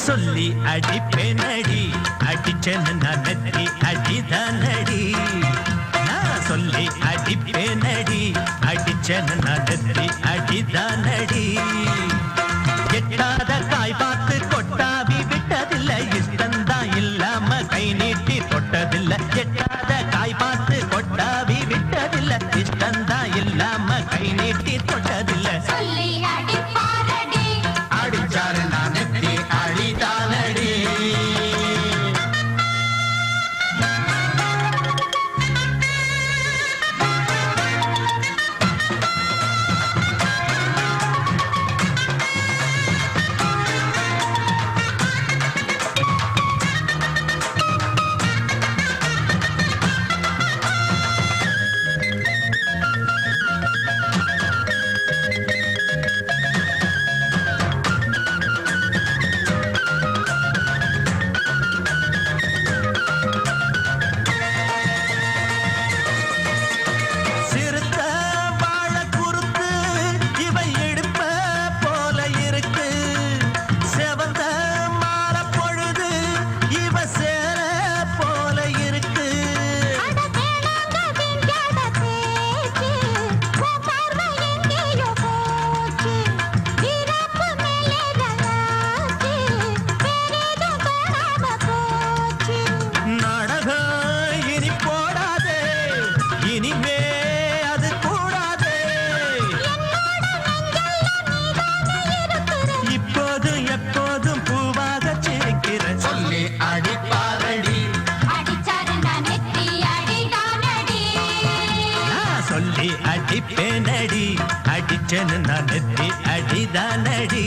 சொல்லி அடிப்பேனடி அடிச்சேன்னு நான் நெத்தி அடிதானடி நான் சொல்லி அடிப்பேனடி அடிச்சேன்னு நான் நெத்தி அடிதானடி எட்டாத காய் பார்த்து கொட்டாவி விட்டதில்லை இஷ்டந்தான் இல்லாம கை நீட்டி தொட்டதில்லை எட்டாத காய் பார்த்து கொட்டாவி விட்டதில்லை இஷ்டந்தான் இல்லாம கை நீட்டி தொட்டதில்லை அடிச்சாரு நான் நெத்தி அடிதானடி அடிப்பேனடி அடிச்சேன்னு நான் நெத்தி அடிதானடி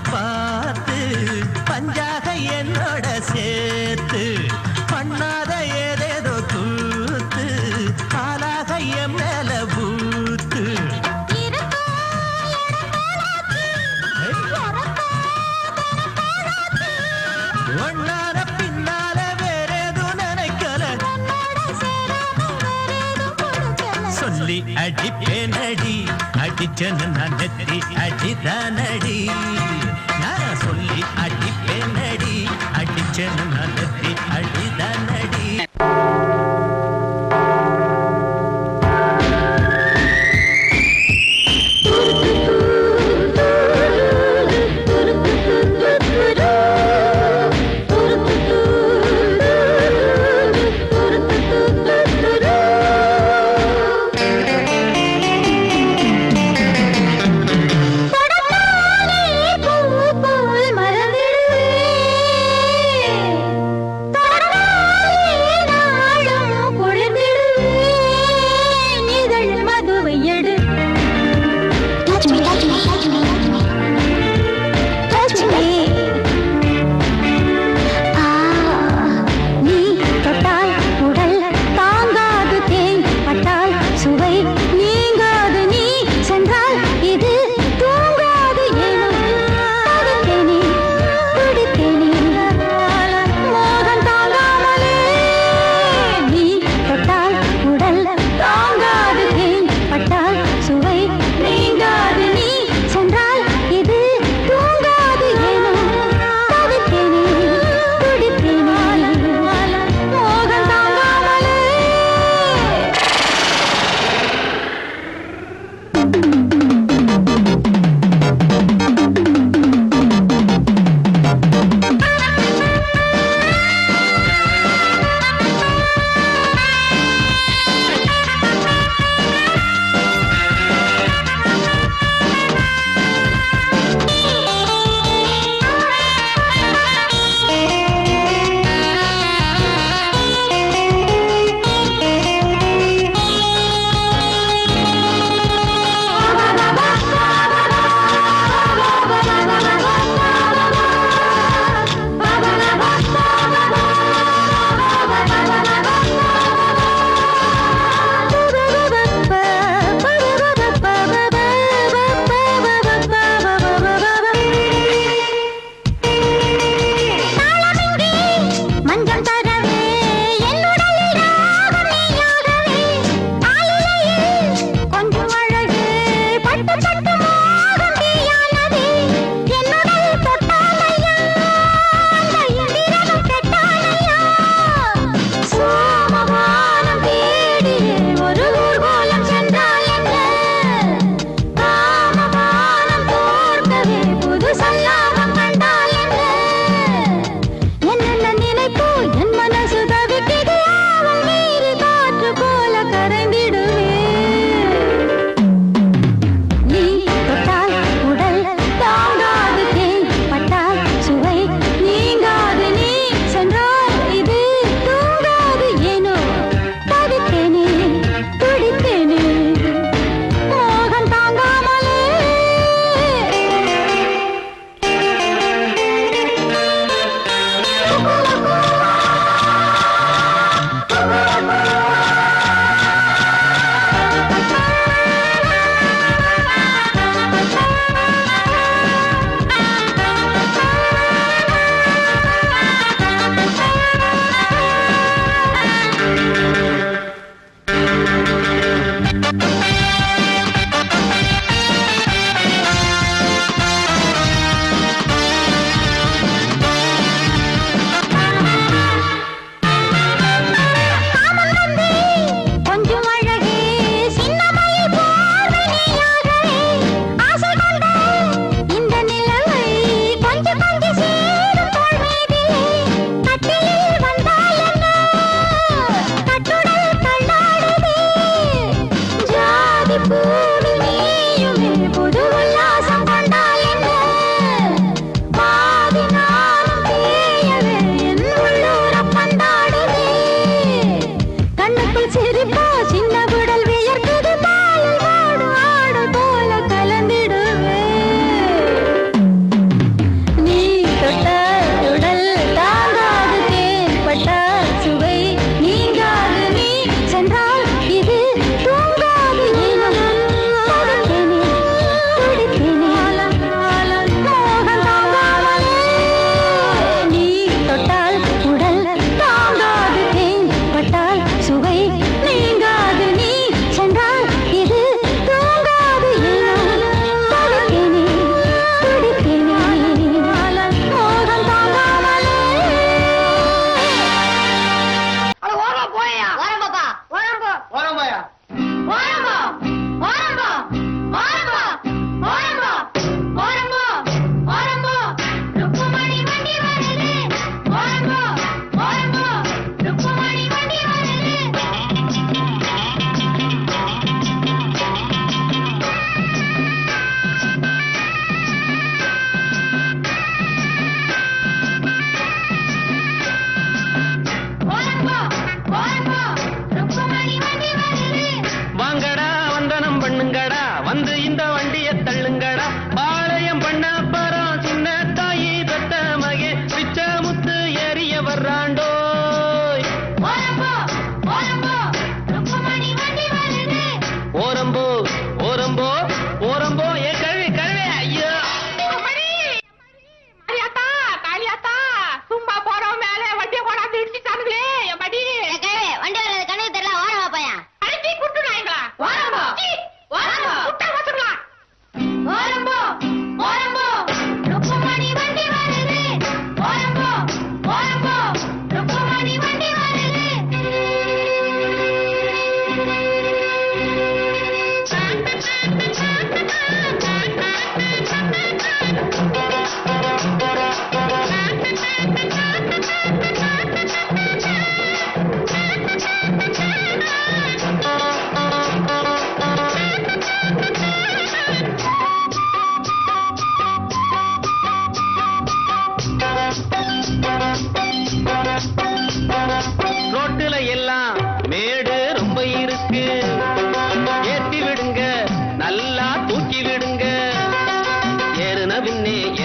பார்த்து பஞ்சாக என்னோட சேர்த்து பண்ணாத ஏதேதோ கூத்து பாலாக என் மேல பூத்து ஒன்னார பின்னால வேறேதோ நினைக்கல சொல்லி அடிப்பேனடி அடிச்சேன்னு நான் நெத்தி அடிதானடி நான் சொல்லி அடிப்பேனடி அடிச்சேன்னு நான் நெத்தி அடிதானடி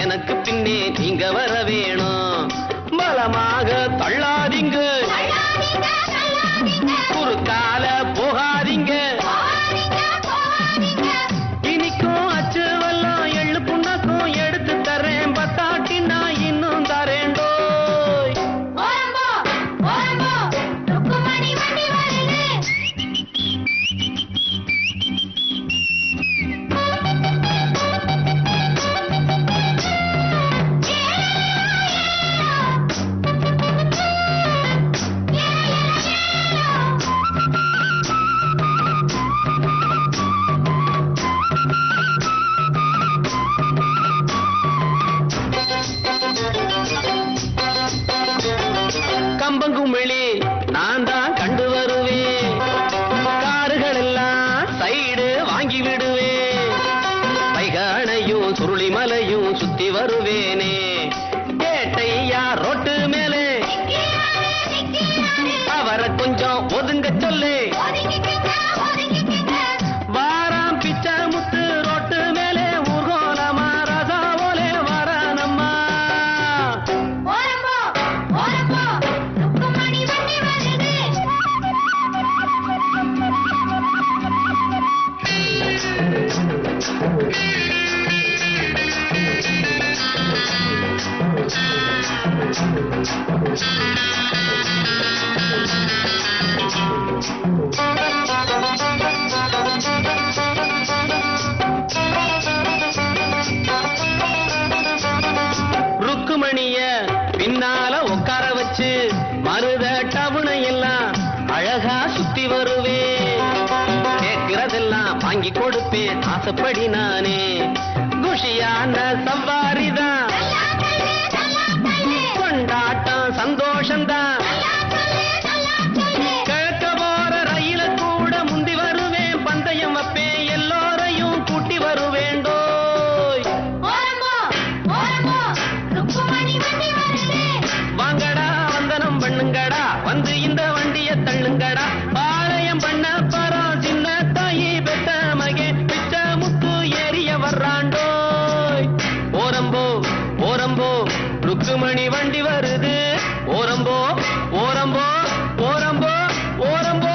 எனக்கு பின்னே நீங்க வர வேணும். பலமாக தள்ளாதீங்க, குறுக்கால போகாதீங்க. இனிக்கும் அச்சு வெல்லம் எள்ளு புண்ணாக்கும் எடுத்து தரேன். பத்தாட்டி நான் இன்னும் தரேண்டோ. கம்பங்குமிழி நான் தான் கண்டு வருவேன். காருகள் எல்லாம் சைடு வாங்கி விடுவேன். வைகானையும் சுருளிமலையும் சுத்தி வருவேனே. கேட்டையா ரோட்டு மேலே அவரை கொஞ்சம் ஒதுங்க சொல்லு. வாராம் பிச்சை முத்து ரோட்டு மேலே ஊர்கோலமா ரசாவோலே வரானம்மா. ருக்குமணிய பின்னால உட்கார வச்சு மருத டவுனை எல்லாம் அழகா சுத்தி வருவேன். கேட்கிறதெல்லாம் வாங்கி கொடுப்பேன் ஆசைப்படி நானே. குஷியான சவாரிதான், கொண்டாட்டம் சந்தோஷம்தான். கிழக்க போற ரயில கூட முந்தி வருவேன். பந்தயம் வைப்பேன், எல்லோரையும் கூட்டி வருவேண்டோ. வாங்கடா வந்தனம் பண்ணுங்கடா, வந்து இந்த வண்டிய தள்ளுங்கடா. பாளையம் பண்ண பரம் சின்ன தாயி பெத்த மகே பிச்சை முத்து ஏறிய வர்றாண்டோ. ஓரம்போ ஓரம்போ ருக்குமணி வண்டி வருது. ஓரம்போ ஓரம்போ ஓரம்போ ஓரம்போ.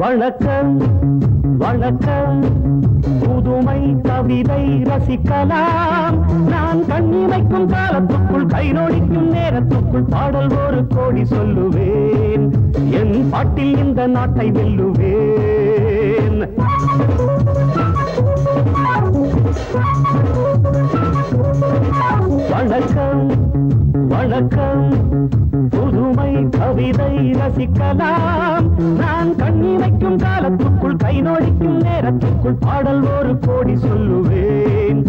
வணக்கம் வணக்கம், புதுமை கவிதை ரசிக்கலாம். நான் கண்ணிமைக்கும் காலத்துக்குள் கை நொடிக்கும் நேரத்துக்குள் பாடல் ஒரு கோடி சொல்லுவேன். என் பாட்டில் இந்த நாட்டை வெல்லுவேன். வணக்கம் வணக்கம், புதுமை கவிதை ரசிக்கலாம். நான் கண்ணிமைக்கும் காலத்துக்குள் கை நொடிக்கும் நேரத்துக்குள் பாடல் ஒரு கோடி சொல்லுவேன்.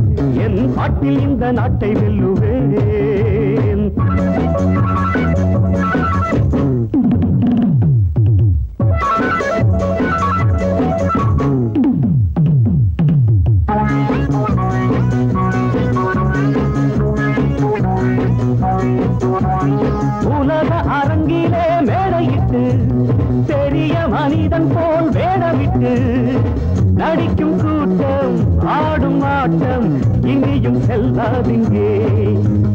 என் பாட்டில் இந்த நாட்டை வெல்லுவேன். உலக அரங்கிலே மேடையிட்டு பெரிய மனிதன் போல் வேடமிட்டு நடிக்கும் கூட்டம் ஆடும் ஆட்டம் இனியும் செல்லாதிங்கே.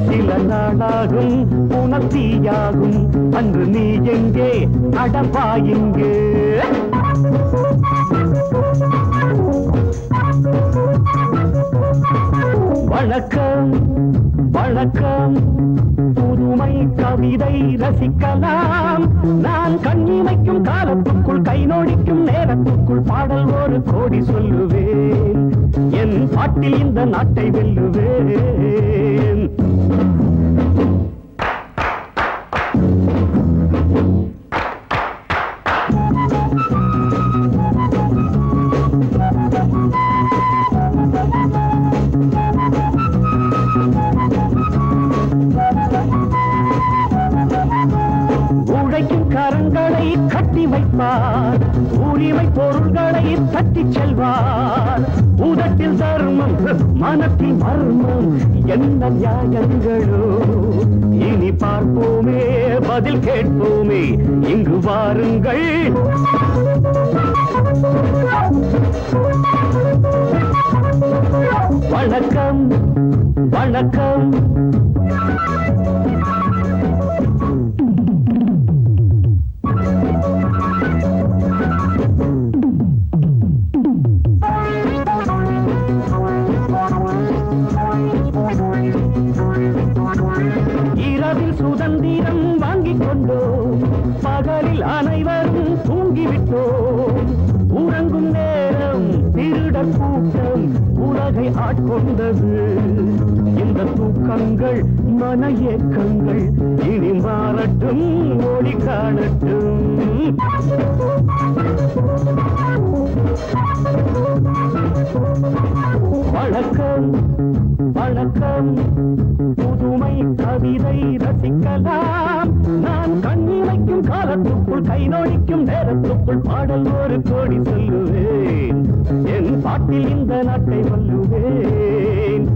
சில நாளாகும் உணர்த்தியாகும், அன்று நீ எங்கே அடப்பாயிங்கே. வணக்கம் வணக்கம், புதுமை கவிதை ரசிக்கலாம். நான் கண்ணிமைக்கும் காலத்துக்குள் கை நொடிக்கும் நேரத்துக்குள் பாடல் ஒரு கோடி சொல்லுவேன். என் பாட்டில் இந்த நாட்டை வெல்லுவேன். செல்வார் உரிமை பொருள்களை தட்டிச் செல்வார் உதட்டில் தர்மம் மனத்தில் மர்மம் என்ன நியாயங்களோ இனி பார்ப்போமே பதில் கேட்போமே இங்கு வாருங்கள் வணக்கம் வணக்கம் இரவில் சுதந்திரம் வாங்கிக் கொண்டோம் பகலில் அனைவரும் தூங்கிவிட்டோம் உறங்கும் நேரம் திருடர் கூட்டம் உலகை ஆட்கொண்டது இந்த தூக்கங்கள் மன ஏக்கங்கள் இனி மாறட்டும் ஒளி காணட்டும் வணக்கம் வணக்கம் புதுமை கவிதை ரசிக்கலாம் நான் கண்ணிமைக்கும் காலத்துக்குள் கை நோடிக்கும் நேரத்துக்குள் பாடல் ஒரு கோடி சொல்லுவேன் என் பாட்டில் இந்த நாட்டை வல்லுவேன்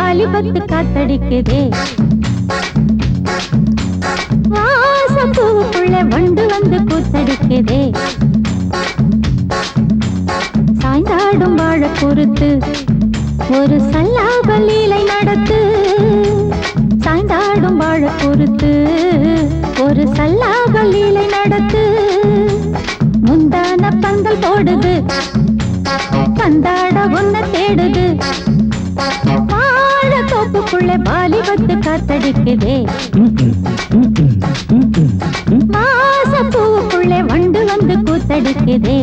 வாலிபத்து காத்தடிக்குதே வாசப்பூவுக்குள்ள வண்டு வந்து கூத்தடிக்குதே சாய்ந்தாடும் வாழ பொறுத்து ஒரு சல்லாப லீலை நடத்து சாய்ந்தாடும் வாழ பொறுத்து ஒரு சல்லாப லீலை நடத்து முந்தான பந்தல் போடுது பந்தாட ஒன்ன தேடுது வாழ தோப்புக்குள்ள வாலிபத்து காத்தடிக்குதே வாசப்பூவுக்குள்ள வண்டு வந்து கூத்தடிக்குதே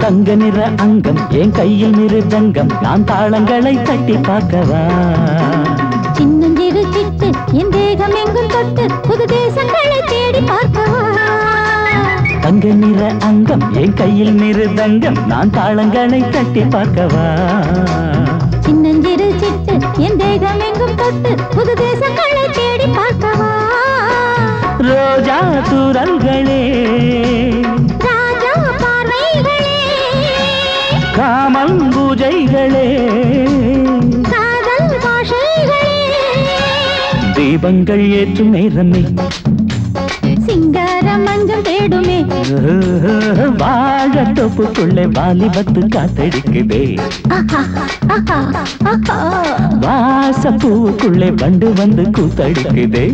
தங்க நிற அங்கம் என் கையில் மிருதங்கம் நான் தாளங்களை தட்டி பார்க்கவா சின்னஞ்சிறு சிட்டு என் தேகம் எங்கும் தொட்டு புது தேசங்களை தேடி பார்க்கவா தங்க நிற அங்கம் என் கையில் மிருதங்கம் நான் தாளங்களை தட்டி பார்க்கவா சின்னஞ்சிறு சிட்டு என் தேகம் எங்கும் தொட்டு புது தேசங்களை தேடி பார்க்கவா ரோஜா தூரல்களே ராஜா பார்வைகளே காமம் பூஜைகளே காதல் பாஷைகளே தீபங்கள் ஏற்றும் நேரமே சிங்கார மஞ்சள் தேடுமே வாழ தொப்புக்குள்ளே வாலிபத்து காத்தடிக்குதே வாசப்பூவுக்குள்ளே வண்டு வந்து கூத்தடிக்குதே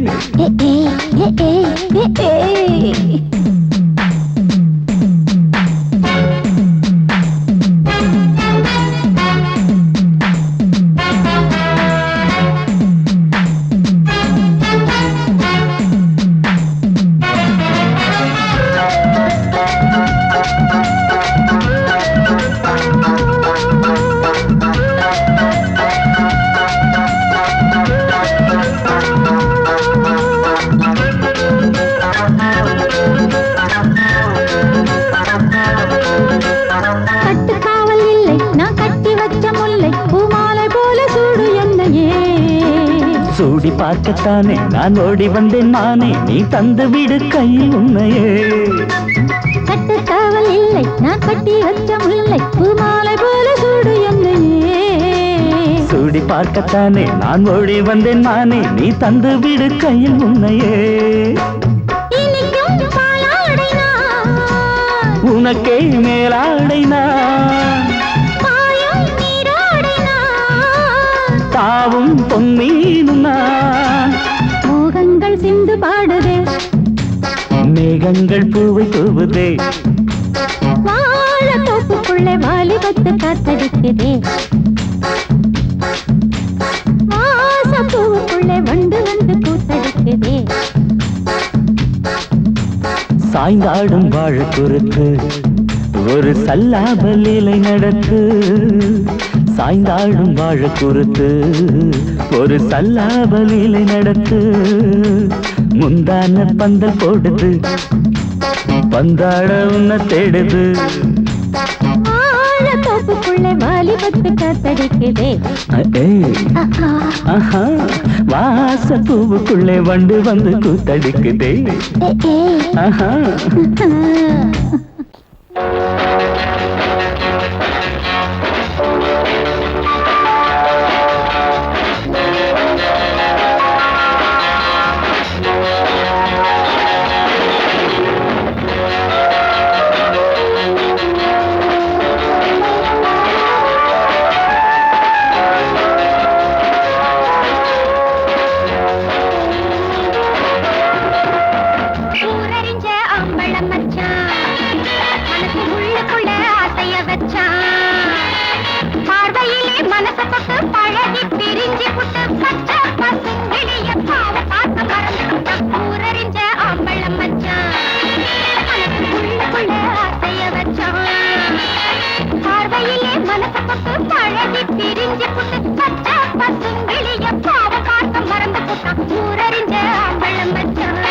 கட்டுக்காவல் இல்லை நான் கட்டி வச்ச முல்லை பூமாலை போல சூடு என்னையே சூடி பார்க்கத்தானே நான் ஓடி வந்தேன் நானே நீ தந்து விடு கையில் உண்மையே கட்டுக்காவல் இல்லை நான் கட்டி வச்ச முல்லை பூமாலை போல சூடு என்னையே சூடி பார்க்கத்தானே நான் ஓடி வந்தேன் நானே நீ தந்து விடு கையில் உண்மையே இனிக்கும் பாலாடை நான் உனக்கே மேலாடை நான் பாயும் நீராடை நான் தாவும் பொன்மீனும் நான் மோகங்கள் சிந்து பாடுதே மேகங்கள் பூவை தூவுதே வாழ தோப்புக்குள்ளே வாலிபத்து காத்தடிக்குதே வாசப்பூவுக்குள்ளே வண்டு வந்து கூத்தடிக்குதே சாய்ந்தாடும் வாழ குறுத்து ஒரு சல்லாப லீலை நடத்து சாய்ந்தாடும் வாழ குறுத்து ஒரு சல்லாப லீலை நடத்து முந்தான பந்தல் போடுது பந்தாட உன்ன தேடுது வாழ தோப்புக்குள்ளே வாலிபத்து காத்தடிக்குதே வாசப்பூவுக்குள்ளே வண்டு வந்து கூத்தடிக்குதே ஆஹா ஊரறிஞ்ச ஆம்பளம் மச்சான் உள்ள ஆசைய புட்டு பச்சை பசுங்கிளிய பாவ பார்க்க மறந்து புட்டான் ஊரறிஞ்ச அம்பளம் மச்சான்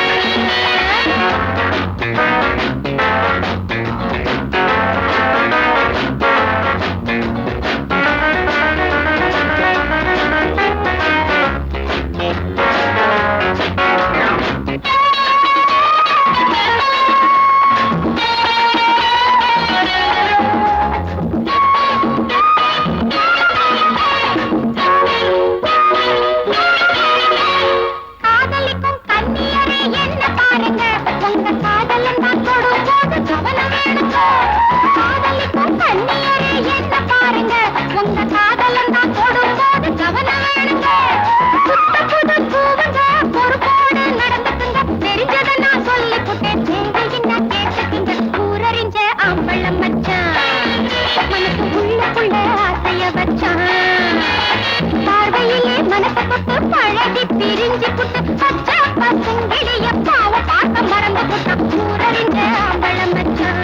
பிரிஞ்சு புட்டு பச்சை பசுங்கிளிய பாவ பார்க்க மறந்து புட்டான் ஊரறிஞ்ச அம்பளம் மச்சான்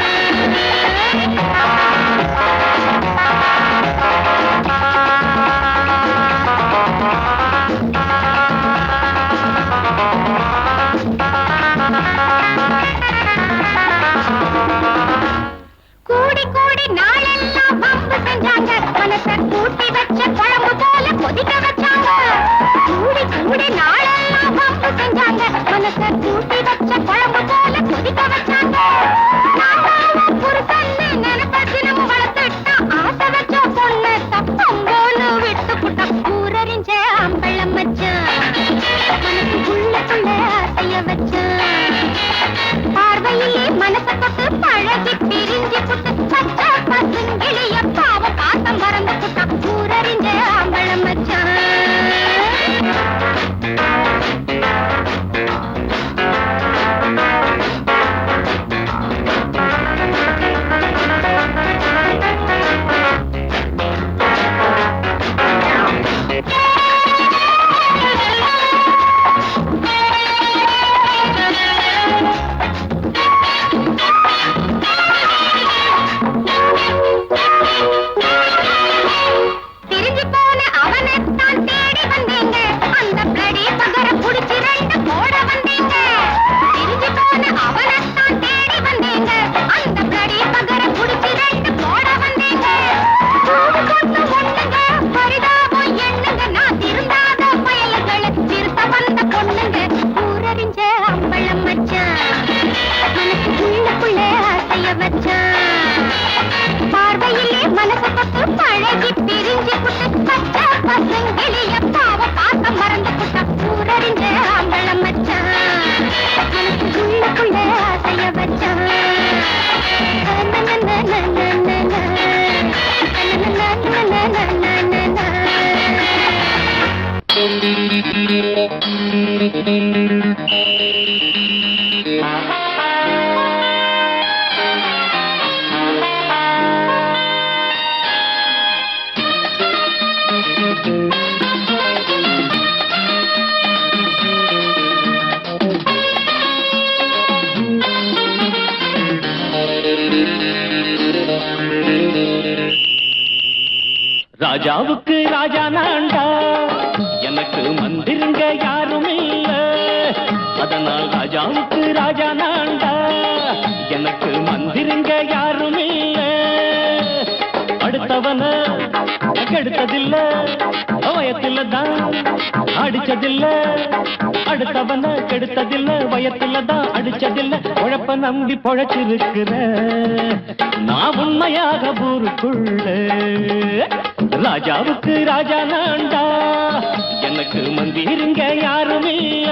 கூடி கூடி நாளெல்லாம் பம்பு செஞ்சாங்க மனசை கூட்டி வச்ச குழம்பு போல கொதிக்க வச்சாங்க கூடி கூடி நாளெல்லாம் பம்பு செஞ்சாங்க மனசை கூட்டி வச்ச குழம்பு போல கொதிக்க வச்சாங்க புருஷன்னு நினைப்ப தினமும் வளர்த்துட்டா ஆசை வச்ச பொண்ணு தப்பம்போன்னு விட்டு புட்டா ஊரறிஞ்ச அம்பளம் மச்சான் மனசு உள்ளுக்குள்ள ஆசைய வச்சான் பார்வையிலே மனசை தொட்டு பழகி பிரிஞ்சு புட்டு பச்சை பசுங்கிளிய பாவ பார்த்த மறந்து புட்டா ஊரறிஞ்ச அம்பளம் மச்சான் பார்வையிலே மனசு தொட்டு பழகி பிரிஞ்சு புட்டு பச்சை பசுங்கிளிய பாவ பார்க்க மறந்து புட்டா ஊரறிஞ்ச அம்பளம் மச்சான் மனசு உள்ளுக்குள்ள ஆசைய வச்சான் ராஜாவுக்கு ராஜா நான்டா எனக்கு மந்திருங்க யாரும் இல்ல அதனால் ராஜாவுக்கு ராஜா நான்டா எனக்கு மந்திருங்க யாரும் இல்ல அடுத்தவன கெடுத்ததில்ல வயத்துல தான் அடிச்சதில்ல அடுத்தவன கெடுத்ததில்ல வயத்துல தான் அடிச்சதில்ல உழப்ப நம்பி பொழைச்சிருக்கிற நான் உண்மையாக ஊருக்குள்ள ராஜாவுக்கு ராஜா நான்டா எனக்கு மந்திருங்க யாரும் இல்ல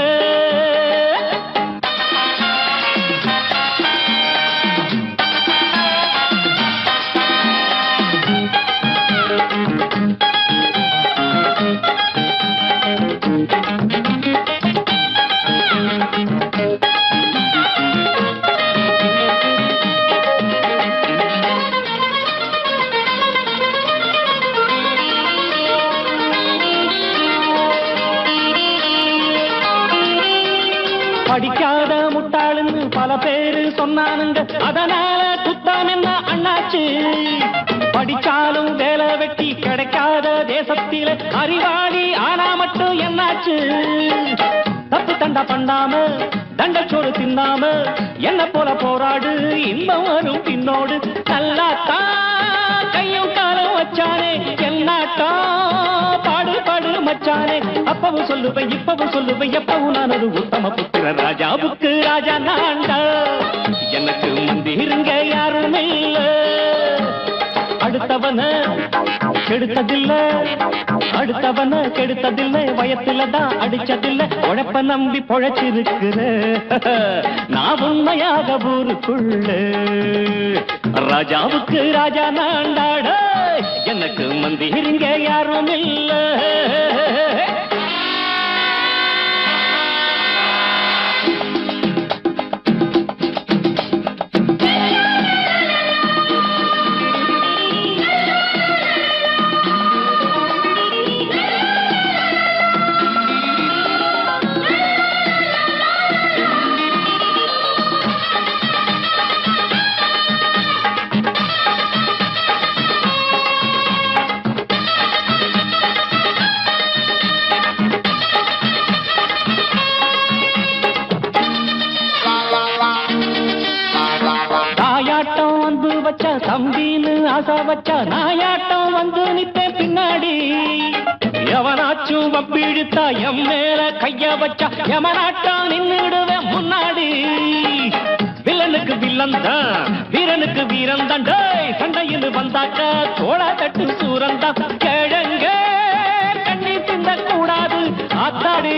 பேரு சொன்னானுங்க அதனால குத்தம் என்ன அண்ணாச்சு படிச்சாலும் வேலை வெட்டி கிடைக்காத தேசத்தில அறிவாளி ஆனா மட்டும் என்னாச்சு தப்பு தண்டா பண்ணாம தண்டச்சோறு தின்னாம என்ன போல போராடு இன்பம் வரும் பின்னோடு நல்லாத்தான் கையும் காலம் வச்சானே என்னாட்டா பாடு பாடு மச்சானே அப்பவும் சொல்லுவேன் இப்பவும் சொல்லுவேன் எப்பவும் நான் ஒரு உத்தம புத்திர ராஜாவுக்கு ராஜா நான்டா எனக்கு முந்திருங்க யாரும் இல்ல அடுத்தவன கெடுத்ததில்ல அடுத்தவன கெடுத்ததில்ல வயத்துல தான் அடிச்சதில்ல உழைப்ப நம்பி பொழைச்சிருக்கிற நான் உண்மையாக ஊருக்குள்ள ராஜாவுக்கு ராஜா நாண்டாட எனக்கு மந்திரிங்க யாரும் இல்ல தம்பின்னு ஆசா வச்சா நாயாட்டம் வந்து நிப்பேன் பின்னாடி எவனாச்சும் வப்பிழுத்தா எம் மேல கைய வச்சா எவனாட்டம் நின்னுடுவேன் முன்னாடி வில்லனுக்கு வில்லன் தான் வீரனுக்கு வீரன் தான் சண்டையில் வந்தாக்க தோள தட்டு சூரன் தான் கிழங்க கண்ணி தின்ன கூடாது ஆத்தாடி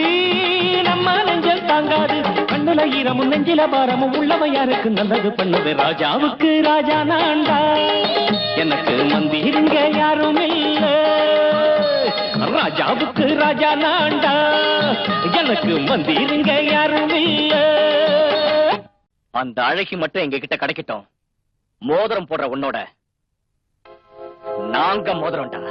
நம்ம நெஞ்சல் தாங்காது கண்ணுல ஈரமும் நெஞ்சில பாரமும் உள்ளவன் யாருக்கு நல்லது பண்ணது ராஜாவுக்கு ராஜா நான்டா எனக்கு மந்திருங்க யாரும் இல்ல ராஜாவுக்கு ராஜா நான்டா எனக்கு மந்திருங்க யாரும் இல்ல அந்த அழகி மட்டும் எங்க கிட்ட கிடைக்கட்டும் மோதிரம் போடுற உன்னோட நாங்க மோதிரம்டா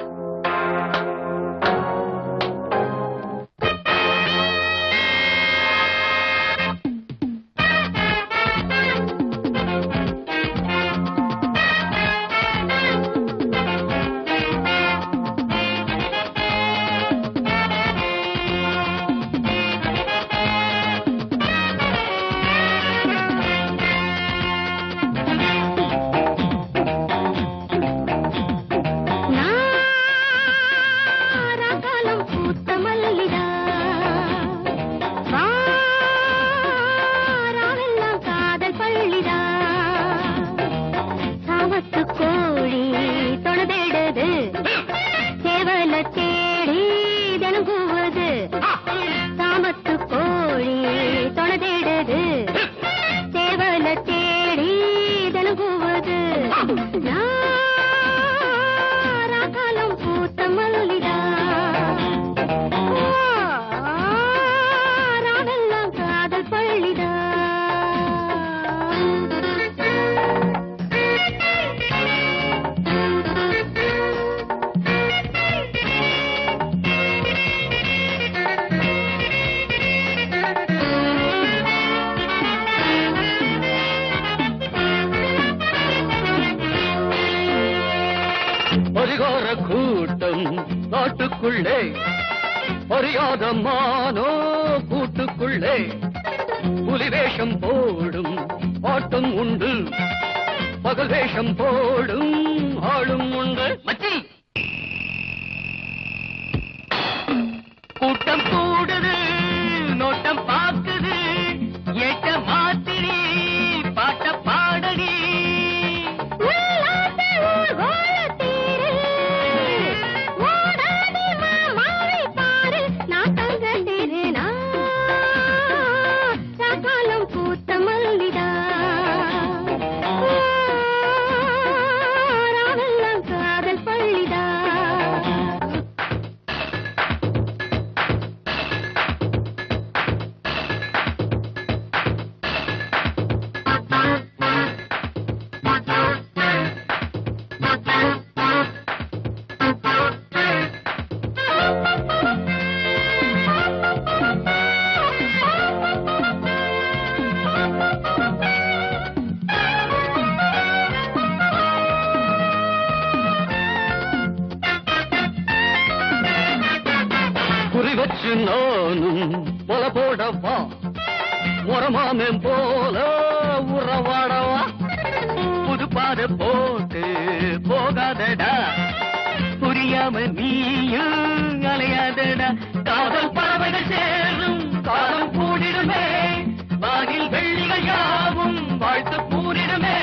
கூட்டம் காட்டுக்குள்ளே அறியாத மானோ கூட்டுக்குள்ளே புலிவேஷம் போடும் ஆட்டம் உண்டு பகல் வேஷம் போடும் ஆளும் உண்டு மச்சி கூட்டம் கூடுது நோட்டம் பாக்குது ஏட்ட மாத்திரி பாட்ட பாடடி காதல் நீரு நானும் போல போடவா உரமாமன் போல உறவாடவா புது பாதை போட்டு போகாதடா புரியாம நீயும் அலையாதடா காதல் பறவைகள் சேரும் காலம் கூடிடுமே வாகில் வெள்ளிகள் யாவும் வாழ்த்து கூறிடுமே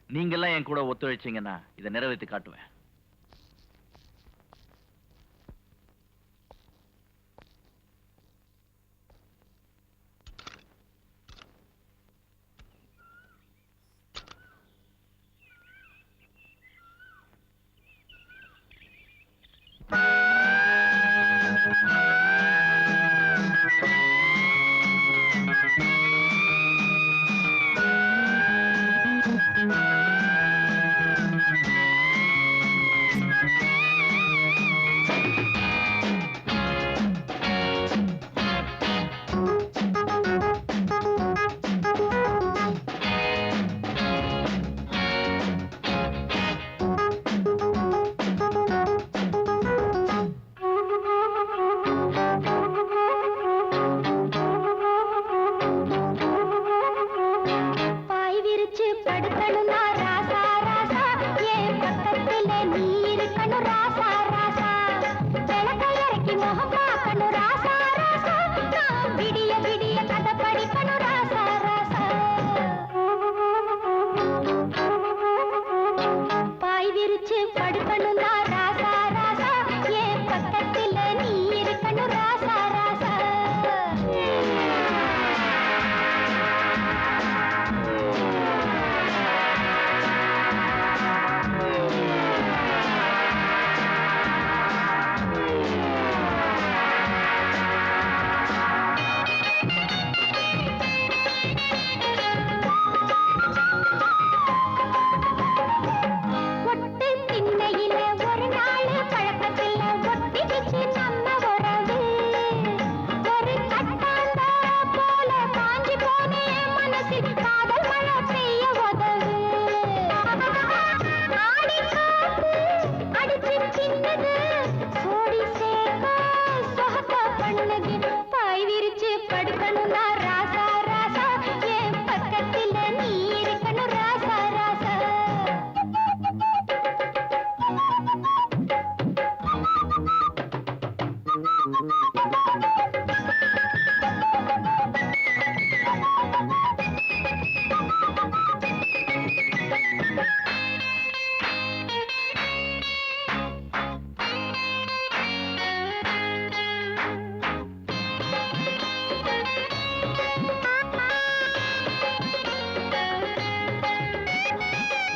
நீங்கெல்லாம் என் கூட ஒத்துழைச்சீங்கன்னா இதை நிறைவேற்றி காட்டுவேன்.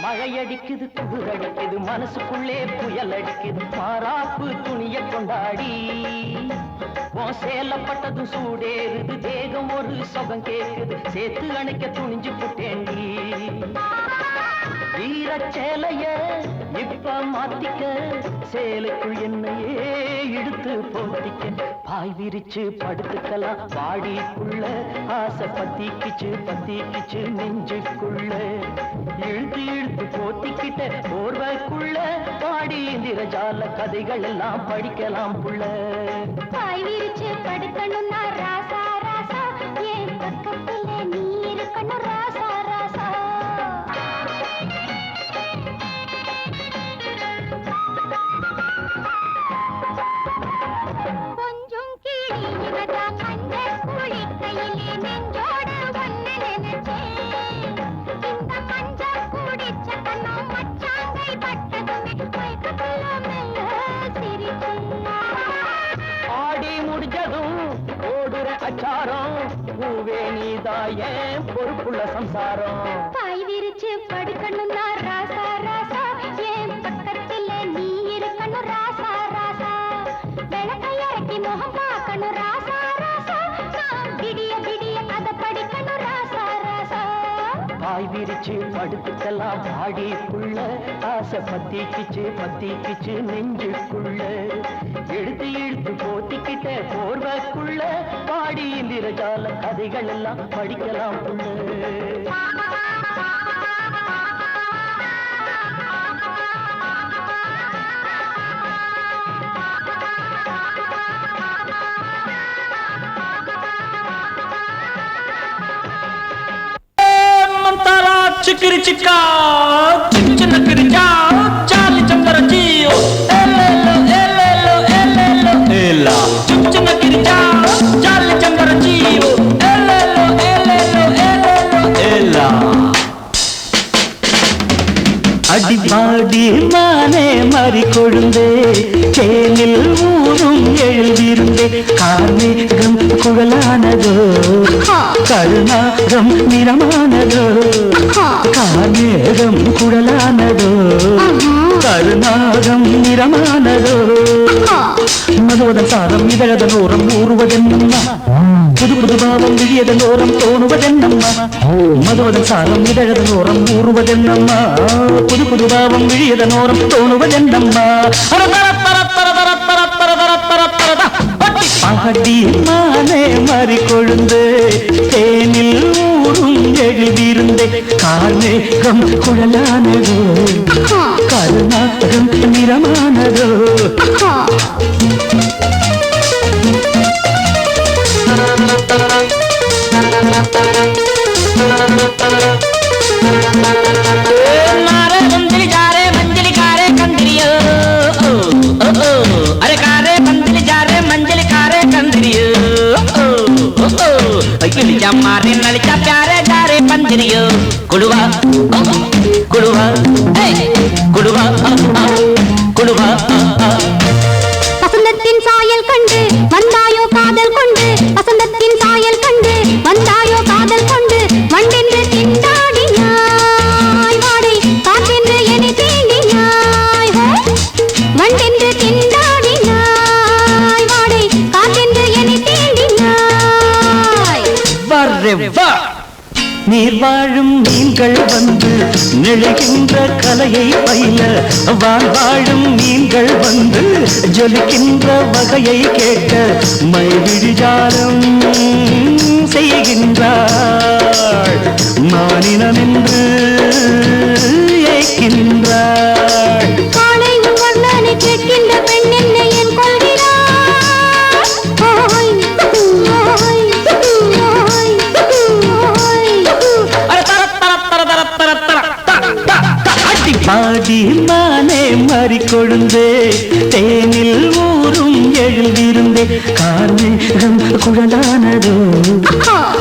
மழையடிக்குது குளிரடிக்குது மனசுக்குள்ளே புயல் அடிக்குது மாறாப்பு துணிய கொண்டாடி உன் சேலப்பட்டதும் சூடேறுது தேகம் ஒரு சுகம் கேக்குது சேர்த்து அணைக்க துணிஞ்சு புட்டேண்டி ஈரச்சேலைய இப்ப மாத்திக்க சேலைக்குள் என்னையே இழுத்து போத்திக்க பாய் விரிச்சு படுத்துக்கலாம் பாடிக்குள்ள ஆசை பத்திக்கிச்சு நெஞ்சுக்குள்ள இழுத்து இழுத்து போத்திக்கிட்ட போர்வைக்குள்ள பாடி இந்திரஜால கதைகள் எல்லாம் படிக்கலாம் புள்ள பாய் விரிச்சு படுக்கணும்னா ராசா ராசா என் பக்கத்துல நீ இருக்கணும் ராசா ராசா கொஞ்சம் கிளியினதா மஞ்ச குளிக்கையிலே நெஞ்சோடு ஒன்னு நினைச்சேன் இந்த மஞ்ச குடிச்ச கண்ணம் மச்சாங்கை பட்டதுமே பிரச்சாரம் பூவே நீதாயே பொறுப்புள்ள சம்சாரம் பாய் விரிச்சு படுக்கணும்னா ராசா ராசா என் பக்கத்துல நீ இருக்கணும் ராசா ராசா விளக்கை இறக்கி முகம் பார்க்கணும் ராசா ராசா நான் விடிய விடிய கதை படிக்கணும் ராசா ராசா பாய் விரிச்சு படுத்துக்கலாம் பாடிக்குள்ள ஆசை பத்திக்கிச்சு நெஞ்சுக்குள்ள எடுத்து இழுத்து போத்திக்கிட்ட போர்வக்குள்ள பாடி இந்திரஜால கதைகள் எல்லாம் படிக்கலாம் புள்ள चिकरी चिक्का चिन्न किरिचा चाली चंदर जियो एलेलो एलेलो एलेलो एला चिन्न किरिचा चाली चंदर जियो एलेलो एलेलो एलेलो एला அடிபாடி மானே மாறி கொழுந்தே தேனில் ஊரும் எழுதிருந்தே கார்மேகம் குழலானதோ கருணாகம் நிறமானதோ கார்மேகம் குழலானதோ கருணாகம் நிறமானதோ மதுவதன் சாரம் இதழதன் ஓரம் ஊறுவதென்னம்மா புது புது பாவம் விழியதன் ஓரம் தோணுவதென்னம்மா மதுவதன் சாரம் இதழதன் ஓரம் ஊறுவதென்னம்மா புது புது பாவம் விழியதன் ஓரம் தோணுவதென்னம்மா பாடி மானே மாறி கொழுந்து தேனில் ஊரும் எழுதியிருந்தே கார்மேகம் குழலானதோ கருணாகம் நிறமானதோ मारे बंदली जा रे मंजली कारे कंदरियो अरे कारे बंदली जा रे मंजली कारे कंदरियो किलिचा मारे नलिचा प्यारे जा रे पंजरियो कुड़वा कुड़वा कुड़वा कुड़वा வசந்தத்தின் சாயல் கண்டு வந்தாயோ காதல் கொண்டு வசந்தத்தின் சாயல் கண்டு வந்தாயோ காதல் கொண்டு வண்டென்று திண்டாடினாய் வாடை காற்றென்று என்னை தீண்டினாய் வண்டென்று திண்டாடினாய் வாடை காற்றென்று என்னை தீண்டினாய் வரே வா நீர் வாழும் மீன்கள் வந்து நெழுகின்ற கலையை பயில வாழும் மீன்கள் வந்து ஜொலிக்கின்ற வகையை கேட்க மைவிழிஜாலம் செய்கின்றாள் மானினம் என்று ஏற்கின்றாள் காலை உன் வர்ணனை கேட்கின்ற பெண் என்னை என் கொள்கிறாள் ஓய் ஓய் ஓய் பாடி மானே மாறி கொழுந்தே தேனில் ஊரும் எழுதியிருந்தே கார்மேகம் குழலானதோ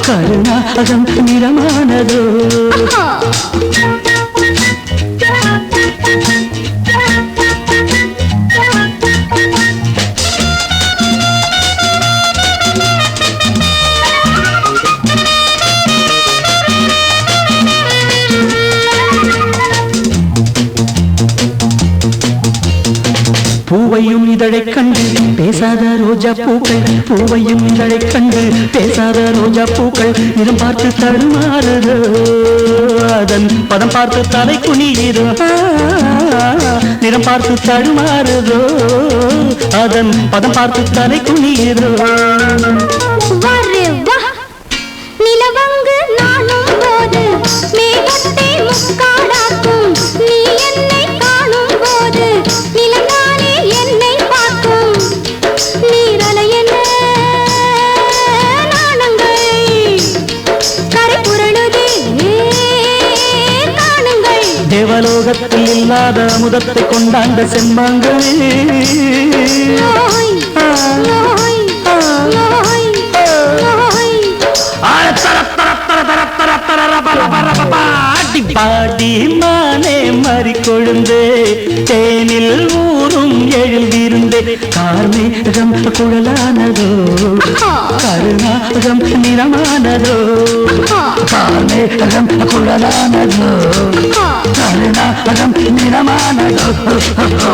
கருணாகம் நிறமானதோ பூவையும் இதழைக் கண்டு பேசாத ரோஜா பூக்கள் பூவையும் இதழைக் கண்டு பேசாத ரோஜா பூக்கள் நிறம் பார்த்து தடுமாறுதோ அதன் பதம் பார்த்து தலை குனியுதோ நிறம் பார்த்து தடுமாறுதோ அதன் பதம் பார்த்து தலை குனியுதோ நிலவங்கு நானும் போது மேகத்தை முக்காடாக்கும் நீ என்னை காணும் போது நிலங்காலே என்னை பார்க்கும் நீரலை என்ன நாணங்கள் கரை புரளுதே காணுங்கள் தேவலோகத்தில் இல்லாத அமுதத்தை கொண்டாண்ட செம்மாங்களே பாடி மானே மாறி கொழுந்தே தேனில் ஊரும் எழுதியிருந்தே கார்மேகம் குழலானதோ கருணாகம் நிறமானதோ கார்மேகம் குழலானதோ கருணாகம் நிறமானதோ அக்கா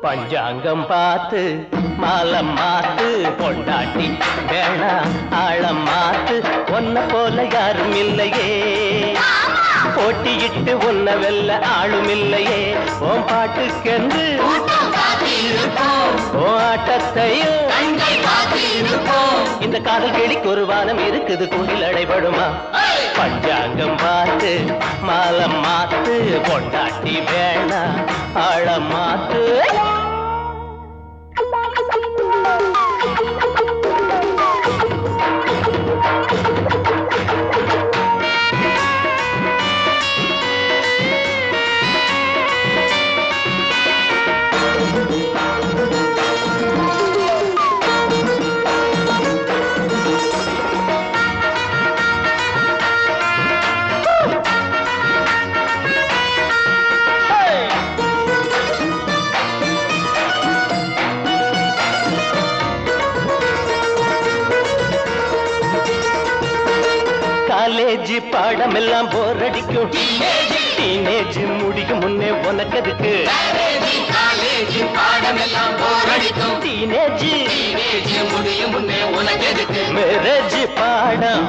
பஞ்சாங்கம் பார்த்து மாலம் மாத்து பொண்டாட்டி வேணா ஆழம் மாத்து ஒன்ன போல யாரும் இல்லையே போட்டியிட்டு ஒன்ன வெல்ல ஆளும் இல்லையே ஓம் பாட்டுக்கென்று ஓ ஆட்டத்தையும் இந்த காதல் கிளிக்கு ஒரு வானம் இருக்குது கூடில் அடைபடுமா பஞ்சாங்கம் பார்த்து மாலம் மாத்து பொண்டாட்டி வேணா ஆழம் மாத்து காலேஜ் பாடம் எல்லாம் போர் அடிக்கும் டீனேஜ் முடிக்கும் முன்னே உனக்கு எதுக்கு காலேஜ் பாடம் எல்லாம் போர் அடிக்கும் டீனேஜ் முடியும் முன்னே உனக்கு எதுக்கு மேரேஜ் பாடம்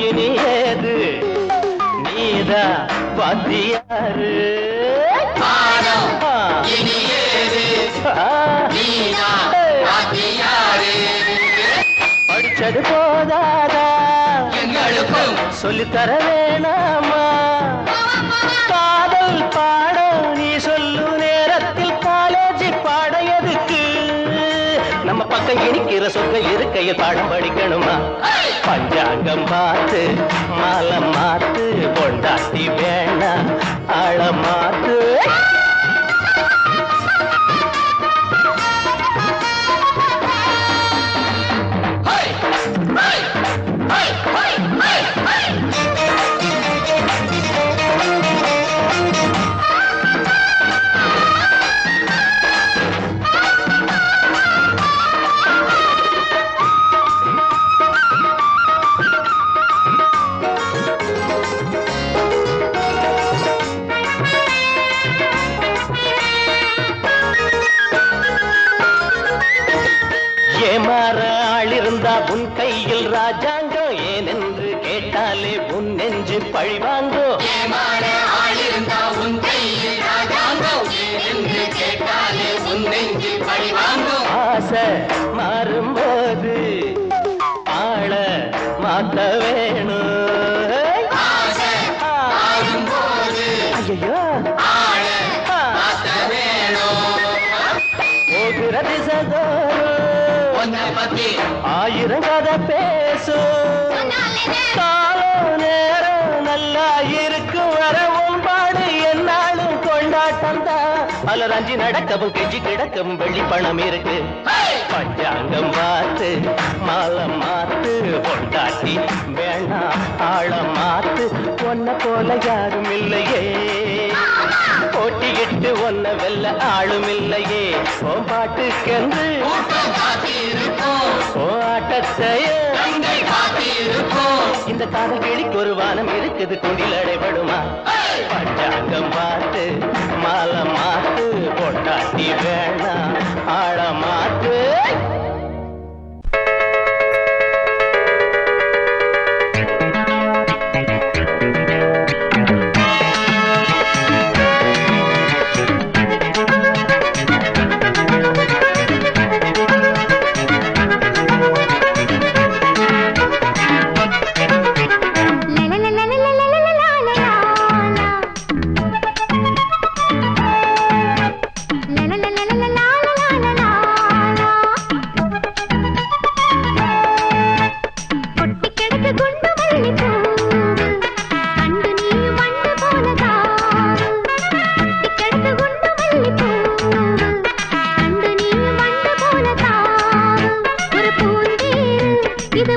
இனி ஏது நீதா வாத்தியாரு பாடம் இனி ஏது நீதா வாத்தியாரு படிச்சது போதாதா சொல்லித்தர வேணாமா காதல் பாடம் நீ சொல்லு நேரத்தில் காலேஜ் பாட எதுக்கு நம்ம பக்கம் இனிக்கிற சொக்க இருக்கையில் பாடம் படிக்கணுமா பஞ்சாங்கம் பார்த்து மாலம் மாத்து பொண்டாட்டி வேணா ஆழம் மாத்து ஏமாற ஆளிருந்தா உன் கையில் ராஜாங்கம் ஏனென்று கேட்டாலே உன் நெஞ்சு பழிவாங்கோ ஏமாற ஆளிருந்தா உன் கையில் ராஜாங்கம் ஏனென்று கேட்டாலே உன் நெஞ்சில் பழி வாங்கும் ஆசை மாறும்போது ஆள மாத்த வேணும் ஆசை மாறும்போது ஐயோ ஆள மாத்த வேணும் போகிற திசதோறும் உன்னை பத்தி ஆயிரம் கதை பேசும் காலம் நேரம் நல்லா இருக்கும் வர உன்பாடு என்னாலும் கொண்டாட்டம் தான் பலர் அஞ்சி நடக்கவும் கெஞ்சி கிடக்கவும் வெள்ளி பணம் இருக்கு பஞ்சாங்கம் பார்த்து மாலம் மாத்து கொண்டாட்டி வேணாம் ஆழம் மாத்து ஒன்ன போல யாரும் இல்லையே போட்டியிட்டு ஒன்ன வெல்ல ஆளும் இல்லையே ஓம் பாட்டுக்கென்று கூட்டம் காத்திருப்போம் ஓ ஆட்டத்தையே கங்கை காத்திருப்போம் இந்த காதல் கிளிக்கு ஒரு வானம் இருக்குது குண்டில் அடைபடுமா பஞ்சாங்கம் பார்த்து மாலை மாத்து பொட்டாட்டி வேணாம் ஆழ மாத்து இது